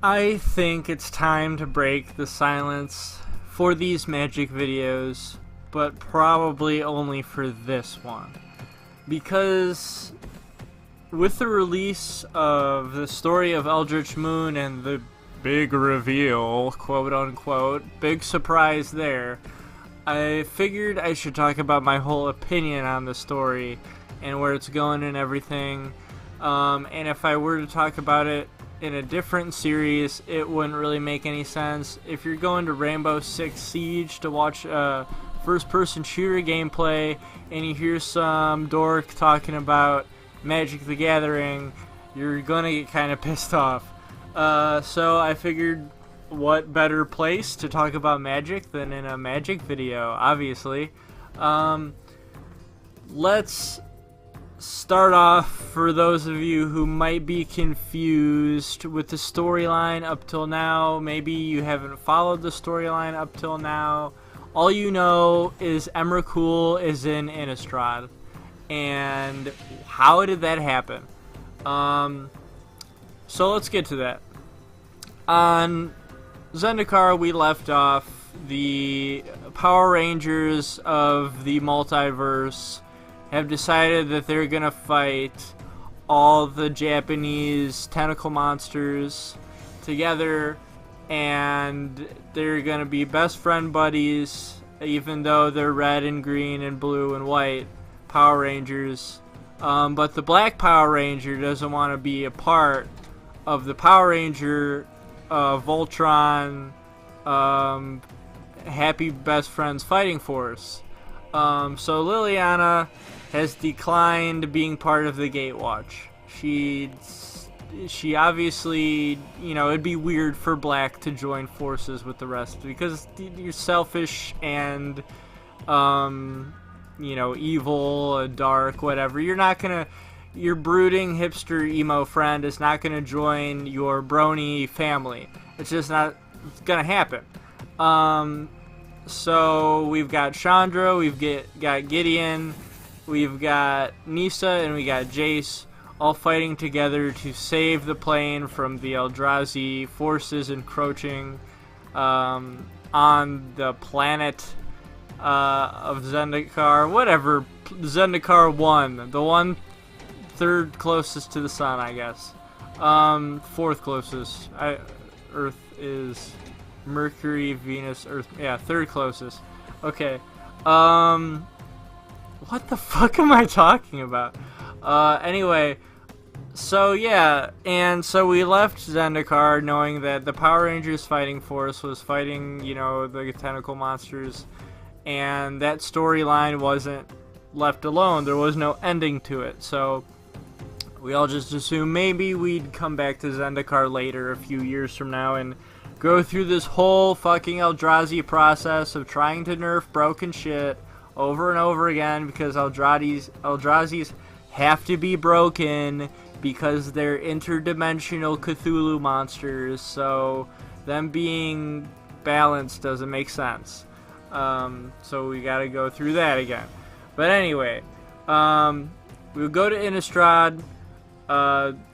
I think it's time to break the silence for these Magic videos, but probably only for this one. Because with the release of the story of Eldritch Moon and the big reveal, quote unquote, big surprise there, I figured I should talk about my whole opinion on the story and where it's going and everything. And if I were to talk about it in a different series, it wouldn't really make any sense. If you're going to Rainbow Six Siege to watch first-person shooter gameplay and you hear some dork talking about Magic the Gathering, you're gonna get kind of pissed off. So I figured, what better place to talk about Magic than in a Magic video, obviously. Let's start off, for those of you who might be confused with the storyline up till now. Maybe you haven't followed the storyline up till now. All you know is Emrakul is in Innistrad. And how did that happen? So let's get to that. On Zendikar, we left off. The Power Rangers of the multiverse have decided that they're gonna fight all the Japanese tentacle monsters together, and they're gonna be best friend buddies, even though they're red and green and blue and white Power Rangers. But the Black Power Ranger doesn't want to be a part of the Power Ranger Voltron happy best friends fighting force. So Liliana has declined being part of the Gatewatch. She obviously, it'd be weird for Black to join forces with the rest because you're selfish and evil, dark, whatever. Your brooding hipster emo friend is not gonna join your brony family. It's just not gonna happen. So we've got Chandra, we've got Gideon, we've got Nisa, and we got Jace, all fighting together to save the plane from the Eldrazi forces encroaching on the planet of Zendikar. Whatever, Zendikar 1, the one third closest to the sun, I guess. Fourth closest. Earth is Mercury, Venus, Earth. Yeah, third closest. Okay. What the fuck am I talking about? Anyway, so yeah, and so we left Zendikar knowing that the Power Rangers fighting force was fighting, the tentacle monsters, and that storyline wasn't left alone. There was no ending to it, so we all just assumed maybe we'd come back to Zendikar later, a few years from now, and go through this whole fucking Eldrazi process of trying to nerf broken shit over and over again, because Eldrazi's have to be broken because they're interdimensional Cthulhu monsters, so them being balanced doesn't make sense. So we gotta go through that again. But anyway, we'll go to Innistrad.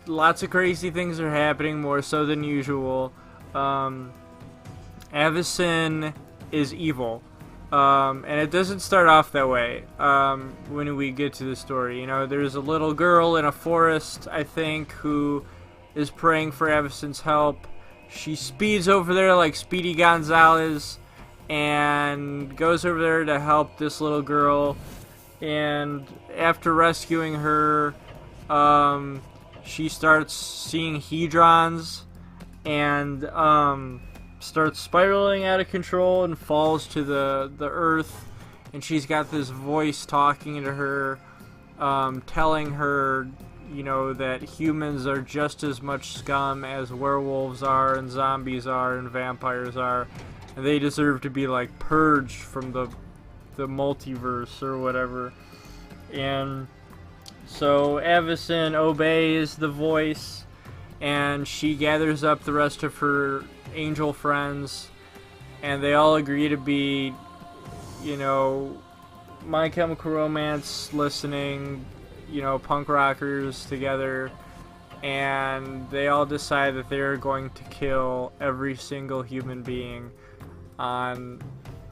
Lots of crazy things are happening, more so than usual. Avacyn is evil. And it doesn't start off that way when we get to the story. There's a little girl in a forest, I think, who is praying for Avacyn's help. She speeds over there like Speedy Gonzalez and goes over there to help this little girl. And after rescuing her, she starts seeing hedrons and starts spiraling out of control and falls to the earth. And she's got this voice talking to her, telling her, that humans are just as much scum as werewolves are and zombies are and vampires are, and they deserve to be like purged from the multiverse or whatever. And so Avacyn obeys the voice, and she gathers up the rest of her angel friends, and they all agree to be, My Chemical Romance listening, punk rockers together, and they all decide that they're going to kill every single human being on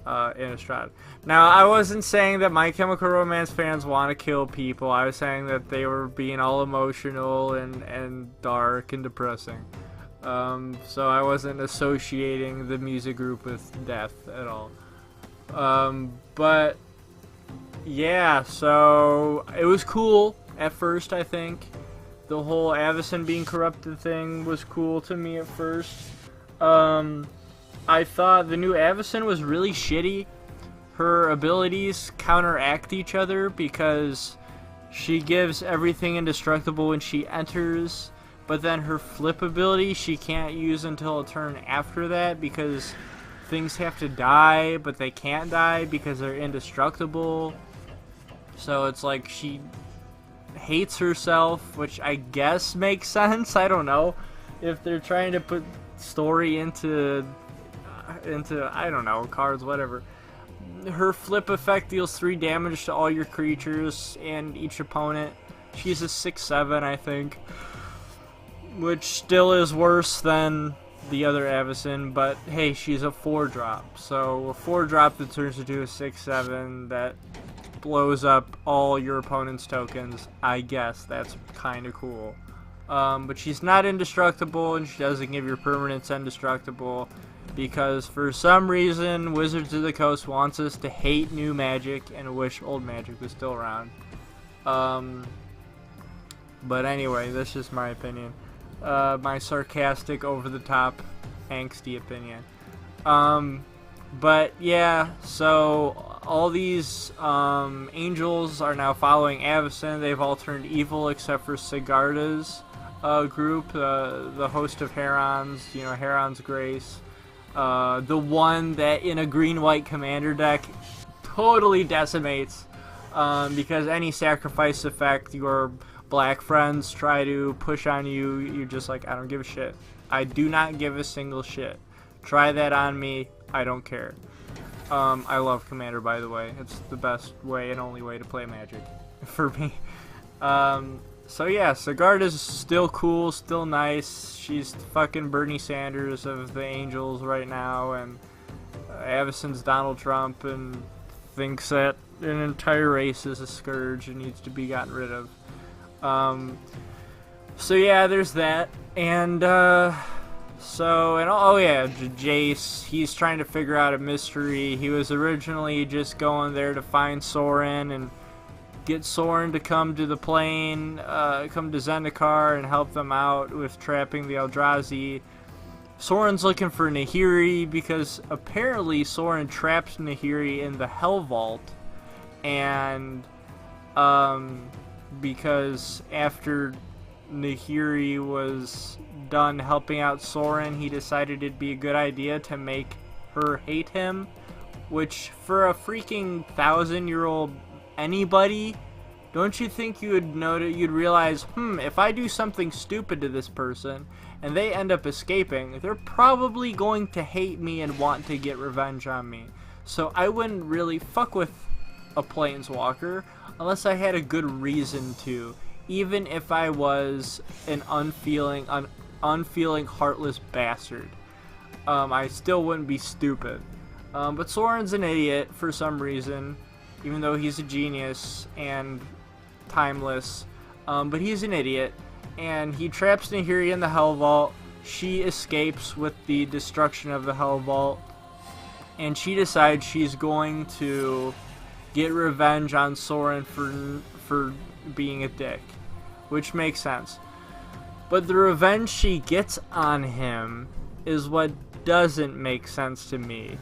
Innistrad. Now, I wasn't saying that My Chemical Romance fans want to kill people. I was saying that they were being all emotional and dark and depressing. So I wasn't associating the music group with death at all. But yeah, so it was cool at first, I think. The whole Avacyn being corrupted thing was cool to me at first. I thought the new Avacyn was really shitty. Her abilities counteract each other because she gives everything indestructible when she enters, but then her flip ability she can't use until a turn after that because things have to die, but they can't die because they're indestructible. So it's like she hates herself, which I guess makes sense. I don't know if they're trying to put story into I don't know, cards, whatever. Her flip effect deals 3 damage to all your creatures and each opponent. She's a 6/7, I think, which still is worse than the other Avacyn, but hey, she's a 4-drop. So a 4-drop that turns into a 6/7 that blows up all your opponent's tokens. I guess that's kind of cool. But she's not indestructible, and she doesn't give your permanents indestructible, because for some reason Wizards of the Coast wants us to hate new Magic and wish old Magic was still around. But anyway, that's just my opinion. My sarcastic, over-the-top, angsty opinion. But yeah, so all these angels are now following Avacyn. They've all turned evil except for Sigarda's group, the host of Herons, you know, Heron's Grace. The one that in a green-white commander deck totally decimates, because any sacrifice effect your black friends try to push on you, you're just like, I don't give a shit. I do not give a single shit. Try that on me, I don't care. I love Commander, by the way. It's the best way and only way to play Magic for me. So yeah, Sigarda's still cool, still nice. She's fucking Bernie Sanders of the Angels right now, and Avacyn's Donald Trump, and thinks that an entire race is a scourge and needs to be gotten rid of. So yeah, there's that, and oh yeah, Jace, he's trying to figure out a mystery. He was originally just going there to find Sorin and get Sorin to come to the plane, come to Zendikar and help them out with trapping the Eldrazi. Sorin's looking for Nahiri because apparently Sorin trapped Nahiri in the Hell Vault, and because after Nahiri was done helping out Sorin, he decided it'd be a good idea to make her hate him, which for a freaking 1,000-year-old anybody, don't you think you would you'd realize, if I do something stupid to this person and they end up escaping, they're probably going to hate me and want to get revenge on me. So I wouldn't really fuck with a planeswalker unless I had a good reason to, even if I was an unfeeling, heartless bastard. I still wouldn't be stupid. But Sorin's an idiot for some reason, even though he's a genius and timeless. But he's an idiot, and he traps Nahiri in the Hell Vault. She escapes with the destruction of the Hell Vault, and she decides she's going to get revenge on Sorin for being a dick, which makes sense. But the revenge she gets on him is what doesn't make sense to me.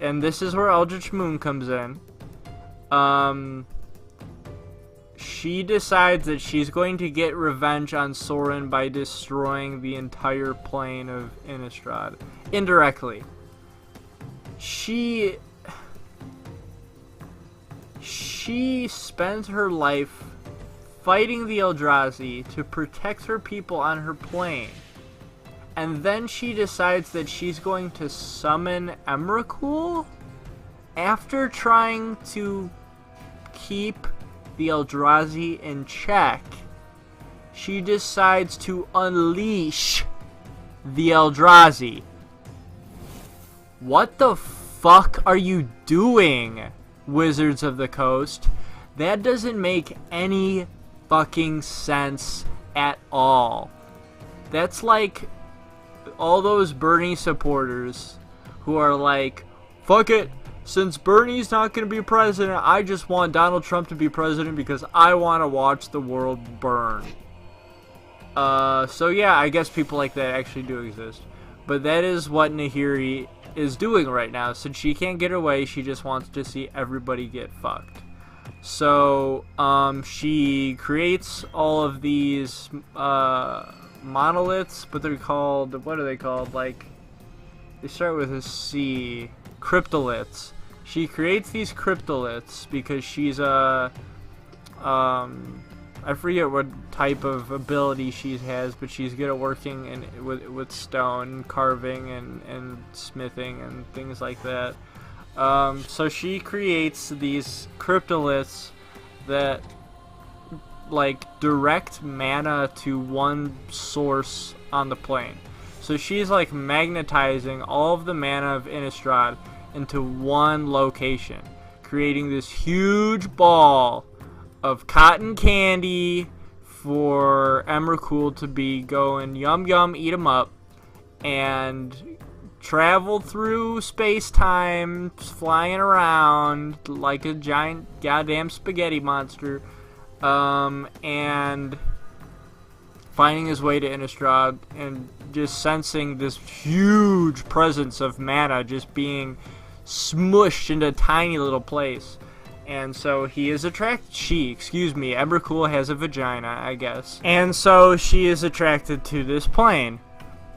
And this is where Eldritch Moon comes in, she decides that she's going to get revenge on Sorin by destroying the entire plane of Innistrad. Indirectly. She spends her life fighting the Eldrazi to protect her people on her plane. And then she decides that she's going to summon Emrakul after trying to keep the Eldrazi in check. she decides to unleash the Eldrazi. What the fuck are you doing, Wizards of the Coast? That doesn't make any fucking sense at all. That's like all those Bernie supporters who are like, fuck it, since Bernie's not going to be president, I just want Donald Trump to be president because I want to watch the world burn. So yeah, I guess people like that actually do exist. But that is what Nahiri is doing right now. Since she can't get away, she just wants to see everybody get fucked. So, she creates all of these, monoliths, but they're called, what are they called? Like, they start with a C. Cryptoliths. She creates these cryptoliths because she's I forget what type of ability she has, but she's good at working with stone, carving and smithing and things like that. So she creates these cryptoliths that like direct mana to one source on the plane. So she's like magnetizing all of the mana of Innistrad into one location, creating this huge ball of cotton candy for Emrakul to be going yum yum, eat 'em up, and travel through space-time, flying around like a giant goddamn spaghetti monster, and finding his way to Innistrad and just sensing this huge presence of mana just being smushed into a tiny little place. And so he is attracted, Emrakul has a vagina, I guess. And so she is attracted to this plane.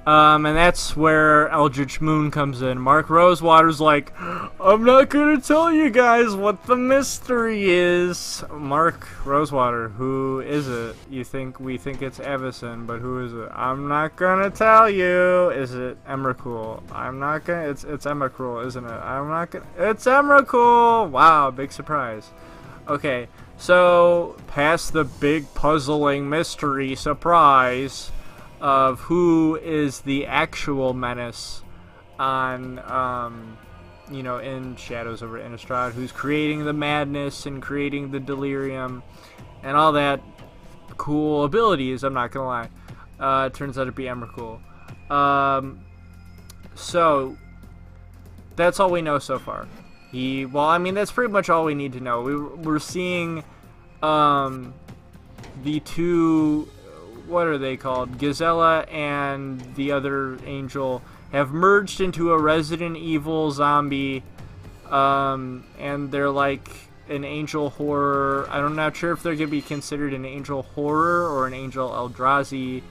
And that's where Eldritch Moon comes in. Mark Rosewater's like, I'm not gonna tell you guys what the mystery is. Mark Rosewater, who is it? We think it's Avacyn, but who is it? I'm not gonna tell you. Is it Emrakul? I'm not gonna. It's Emrakul, isn't it? I'm not gonna. It's Emrakul. Wow, big surprise. Okay, so past the big puzzling mystery surprise of who is the actual menace on, in Shadows over Innistrad, who's creating the madness and creating the delirium and all that cool abilities, I'm not gonna lie. It turns out to be Emrakul. So, that's all we know so far. That's pretty much all we need to know. We're seeing, the two, what are they called? Gazella and the other angel have merged into a Resident Evil zombie, and they're like an angel horror. I'm not sure if they're going to be considered an angel horror or an angel Eldrazi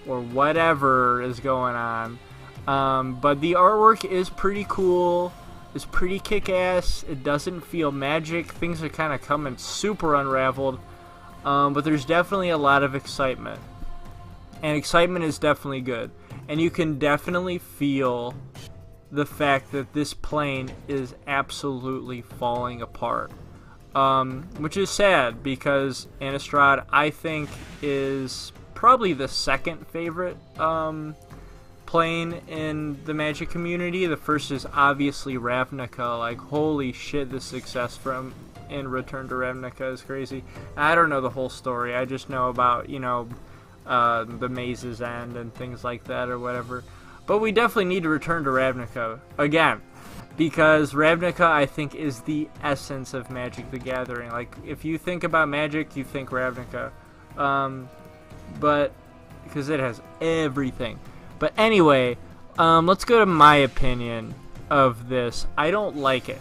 or whatever is going on. But the artwork is pretty cool. It's pretty kick-ass. It doesn't feel magic. Things are kind of coming super unraveled. But there's definitely a lot of excitement. And excitement is definitely good. And you can definitely feel the fact that this plane is absolutely falling apart. Which is sad, because Innistrad, I think, is probably the second favorite plane in the Magic community. The first is obviously Ravnica. Like, holy shit, the success in Return to Ravnica is crazy. I don't know the whole story. I just know about, the Maze's End and things like that or whatever. But we definitely need to return to Ravnica again, because Ravnica, I think, is the essence of Magic the Gathering. Like, if you think about Magic, you think Ravnica. But because it has everything. But anyway, let's go to my opinion of this. I don't like it.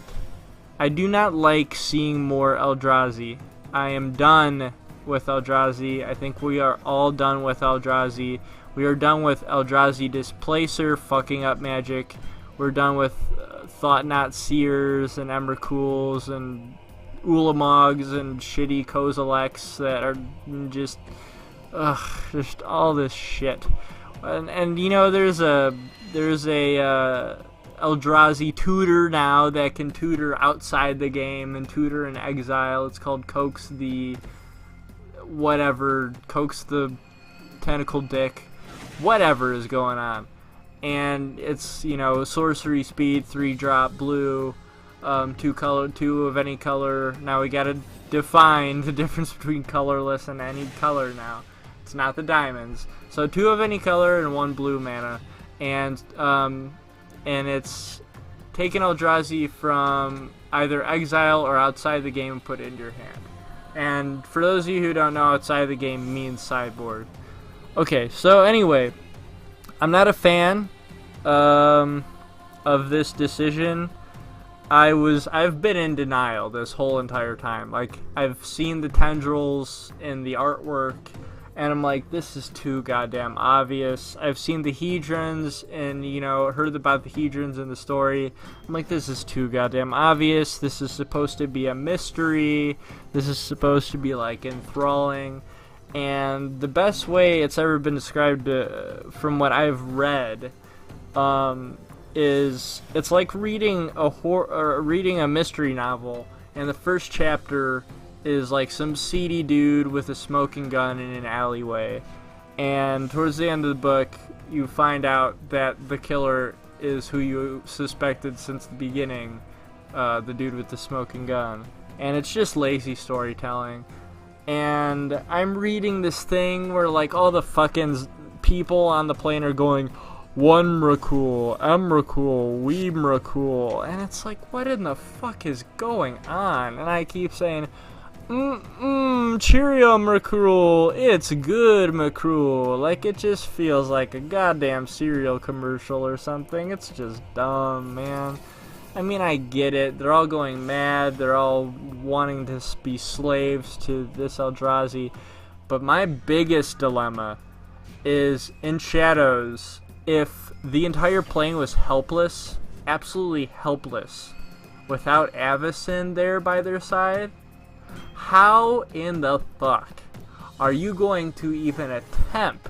I do not like seeing more Eldrazi. I am done with Eldrazi. I think we are all done with Eldrazi. We are done with Eldrazi Displacer fucking up Magic. We're done with Thought-Knot Seers and Emrakuls and Ulamogs and shitty Kozileks that are just all this shit. And there's a Eldrazi tutor now that can tutor outside the game and tutor in exile. It's called Coax the tentacle dick, whatever is going on. And it's, you know, sorcery speed, 3-drop blue, 2 of any color. Now we gotta define the difference between colorless and any color now. It's not the diamonds. So 2 of any color and 1 blue mana. And it's take an Eldrazi from either exile or outside the game and put it into your hand. And for those of you who don't know, outside the game means sideboard. Okay, so anyway, I'm not a fan of this decision. I've been in denial this whole entire time. Like, I've seen the tendrils in the artwork, and I'm like, this is too goddamn obvious. I've seen the hedrons and, you know, heard about the hedrons in the story. I'm like, this is too goddamn obvious. This is supposed to be a mystery. This is supposed to be, like, enthralling. And the best way it's ever been described from what I've read is it's like reading a mystery novel, and the first chapter is like some seedy dude with a smoking gun in an alleyway, and towards the end of the book you find out that the killer is who you suspected since the beginning, the dude with the smoking gun. And it's just lazy storytelling. And I'm reading this thing where like all the fucking people on the plane are going, Emrakul, Emrakul, and it's like, what in the fuck is going on? And I keep saying, cheerio, Emrakul, it's good, Emrakul. Like, it just feels like a goddamn cereal commercial or something. It's just dumb, man. I mean, I get it. They're all going mad. They're all wanting to be slaves to this Eldrazi. But my biggest dilemma is in Shadows, if the entire plane was helpless, absolutely helpless, without Avacyn there by their side, how in the fuck are you going to even attempt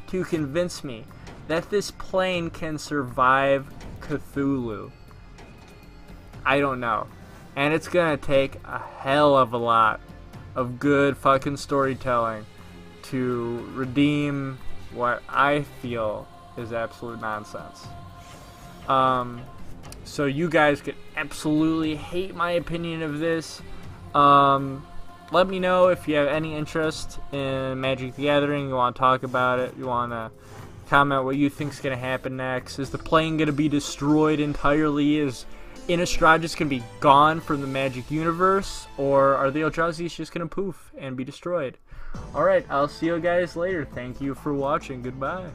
to convince me that this plane can survive Cthulhu? I don't know. And it's gonna take a hell of a lot of good fucking storytelling to redeem what I feel is absolute nonsense. So you guys could absolutely hate my opinion of this. Let me know if you have any interest in Magic the Gathering, you want to talk about it, you want to comment what you think is going to happen next. Is the plane going to be destroyed entirely? Is Innistrad just going to be gone from the Magic universe? Or are the Eldrazi just going to poof and be destroyed? Alright, I'll see you guys later. Thank you for watching. Goodbye.